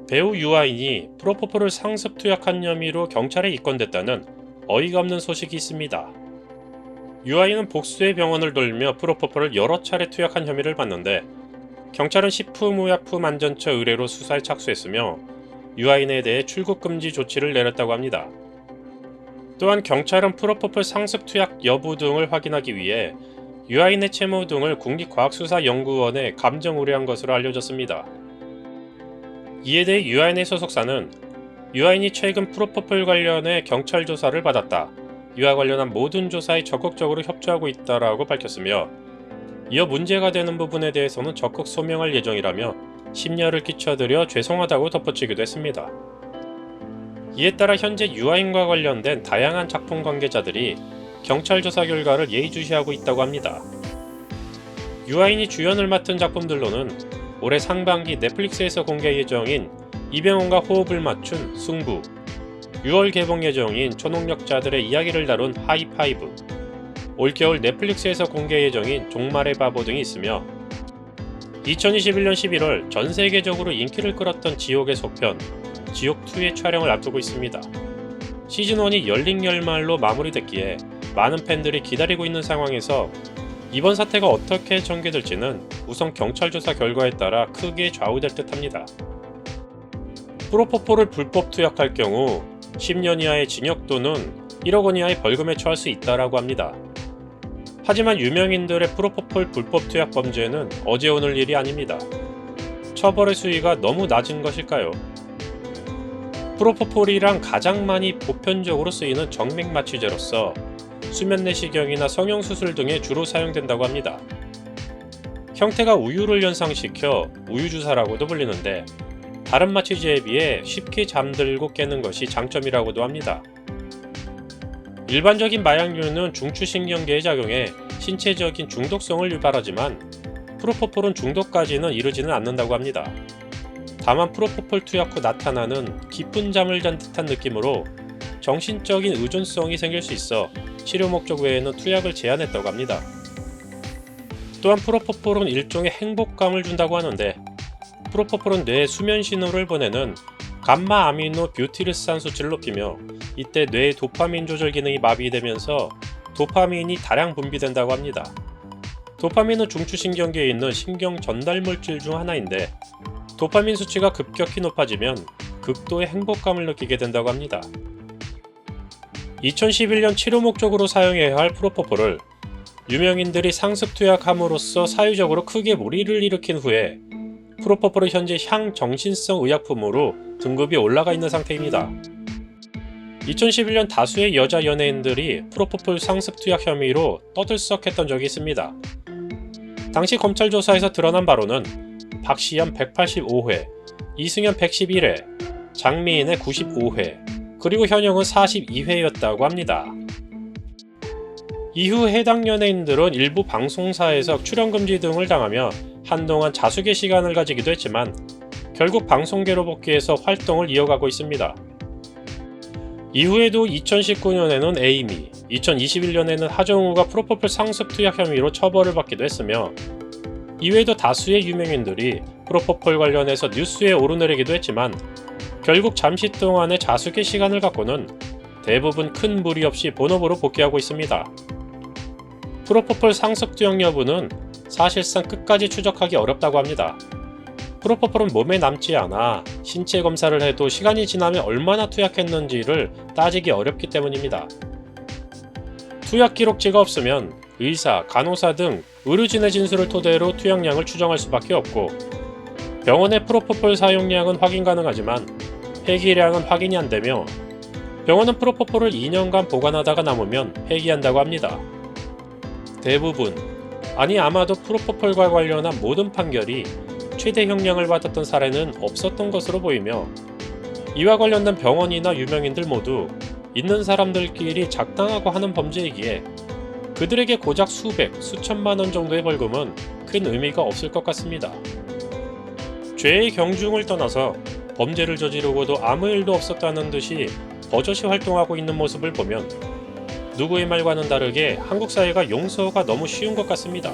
배우 유아인이 프로포폴을 상습 투약한 혐의로 경찰에 입건됐다는 어이가 없는 소식이 있습니다. 유아인은 복수의 병원을 돌며 프로포폴을 여러 차례 투약한 혐의를 받는데 경찰은 식품의약품안전처 의뢰로 수사에 착수했으며 유아인에 대해 출국 금지 조치를 내렸다고 합니다. 또한 경찰은 프로포폴 상습 투약 여부 등을 확인하기 위해 유아인의 채무 등을 국립과학수사연구원에 감정 의뢰한 것으로 알려졌습니다. 이에 대해 유아인의 소속사는 유아인이 최근 프로포폴 관련해 경찰 조사를 받았다. 이와 관련한 모든 조사에 적극적으로 협조하고 있다라고 밝혔으며 이어 문제가 되는 부분에 대해서는 적극 소명할 예정이라며 심려를 끼쳐드려 죄송하다고 덧붙이기도 했습니다. 이에 따라 현재 유아인과 관련된 다양한 작품 관계자들이 경찰 조사 결과를 예의주시하고 있다고 합니다. 유아인이 주연을 맡은 작품들로는 올해 상반기 넷플릭스에서 공개 예정인 이병헌과 호흡을 맞춘 승부, 6월 개봉 예정인 초능력자들의 이야기를 다룬 하이파이브, 올겨울 넷플릭스에서 공개 예정인 종말의 바보 등이 있으며 2021년 11월 전 세계적으로 인기를 끌었던 지옥의 속편, 지옥2의 촬영을 앞두고 있습니다. 시즌1이 열링열말로 마무리됐기에 많은 팬들이 기다리고 있는 상황에서 이번 사태가 어떻게 전개될지는 우선 경찰 조사 결과에 따라 크게 좌우될 듯합니다. 프로포폴을 불법 투약할 경우 10년 이하의 징역 또는 1억 원 이하의 벌금에 처할 수 있다라고 합니다. 하지만 유명인들의 프로포폴 불법 투약 범죄는 어제 오늘 일이 아닙니다. 처벌의 수위가 너무 낮은 것일까요? 프로포폴이란 가장 많이 보편적으로 쓰이는 정맥마취제로서 수면 내시경이나 성형수술 등에 주로 사용된다고 합니다. 형태가 우유를 연상시켜 우유주사라고도 불리는데 다른 마취제에 비해 쉽게 잠들고 깨는 것이 장점이라고도 합니다. 일반적인 마약류는 중추신경계에 작용해 신체적인 중독성을 유발하지만 프로포폴은 중독까지는 이르지는 않는다고 합니다. 다만 프로포폴 투약 후 나타나는 깊은 잠을 잔 듯한 느낌으로 정신적인 의존성이 생길 수 있어 치료 목적 외에는 투약을 제한했다고 합니다. 또한 프로포폴은 일종의 행복감을 준다고 하는데 프로포폴은 뇌에 수면 신호를 보내는 감마 아미노 뷰티르산 수치를 높이며 이때 뇌의 도파민 조절 기능이 마비되면서 도파민이 다량 분비된다고 합니다. 도파민은 중추신경계에 있는 신경 전달 물질 중 하나인데 도파민 수치가 급격히 높아지면 극도의 행복감을 느끼게 된다고 합니다. 2011년 치료 목적으로 사용해야 할 프로포폴을 유명인들이 상습 투약함으로써 사회적으로 크게 물의를 일으킨 후에 프로포폴은 현재 향정신성 의약품으로 등급이 올라가 있는 상태입니다. 2011년 다수의 여자 연예인들이 프로포폴 상습 투약 혐의로 떠들썩했던 적이 있습니다. 당시 검찰 조사에서 드러난 바로는 박시연 185회, 이승연 111회, 장미인의 95회, 그리고 현영은 42회였다고 합니다. 이후 해당 연예인들은 일부 방송사에서 출연금지 등을 당하며 한동안 자숙의 시간을 가지기도 했지만 결국 방송계로 복귀해서 활동을 이어가고 있습니다. 이후에도 2019년에는 에이미, 2021년에는 하정우가 프로포폴 상습 투약 혐의로 처벌을 받기도 했으며 이외에도 다수의 유명인들이 프로포폴 관련해서 뉴스에 오르내리기도 했지만 결국 잠시 동안의 자숙의 시간을 갖고는 대부분 큰 무리 없이 본업으로 복귀하고 있습니다. 프로포폴 상습 투약 여부는 사실상 끝까지 추적하기 어렵다고 합니다. 프로포폴은 몸에 남지 않아 신체 검사를 해도 시간이 지나면 얼마나 투약했는지를 따지기 어렵기 때문입니다. 투약 기록지가 없으면 의사, 간호사 등 의료진의 진술을 토대로 투약량을 추정할 수밖에 없고 병원의 프로포폴 사용량은 확인 가능하지만 폐기량은 확인이 안되며 병원은 프로포폴을 2년간 보관하다가 남으면 폐기한다고 합니다. 대부분, 아니 아마도 프로포폴과 관련한 모든 판결이 최대 형량을 받았던 사례는 없었던 것으로 보이며 이와 관련된 병원이나 유명인들 모두 있는 사람들끼리 작당하고 하는 범죄이기에 그들에게 고작 수백, 수천만 원 정도의 벌금은 큰 의미가 없을 것 같습니다. 죄의 경중을 떠나서 범죄를 저지르고도 아무 일도 없었다는 듯이 버젓이 활동하고 있는 모습을 보면 누구의 말과는 다르게 한국 사회가 용서가 너무 쉬운 것 같습니다.